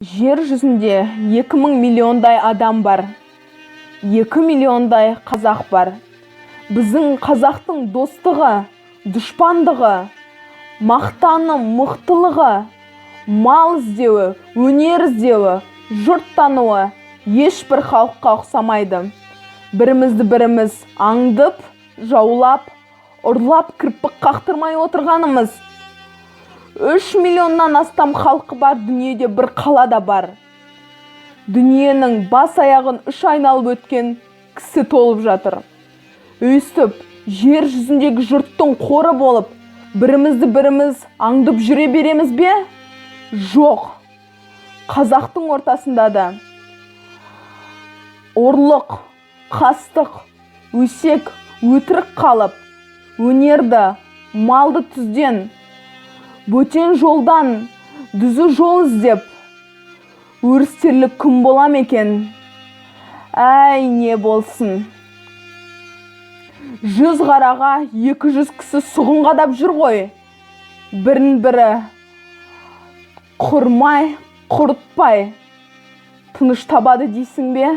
Жер жүзінде 2000 миллиондай адам бар. 2 миллиондай қазақ бар. Біздің қазақтың достығы, дұшпандығы, мақтаны, мықтылығы, мал іздеуі, өнер іздеуі, жұрт тануы ешбір халыққа ұқсамайды. Бірімізді-біріміз аңдып, жаулап, ұрлап кірпік қақтырмай отырғанымыз. 3 миллионнан астам халқы бар дүниеде бір қалада бар. Дүниенің бас аяғын 3 айналып өткен кісі толып жатыр. Өйстіп, жер жүзіндегі жұрттың қоры болып, бірімізді-біріміз аңдып жүре береміз бе? Жоқ. Қазақтың ортасында да орлық, қастық, өсек, өтірік қалып, өнерді, малды түзден, бөтен жолдан дүзі жол іздеп, өрістерлік күн бола ма екен? Әй, не болсын. 100 қараға 200 кісі сұғын қадап жүр ғой. Бірін-бірі құрмай, құрытпай тыныш табады дейсің бе?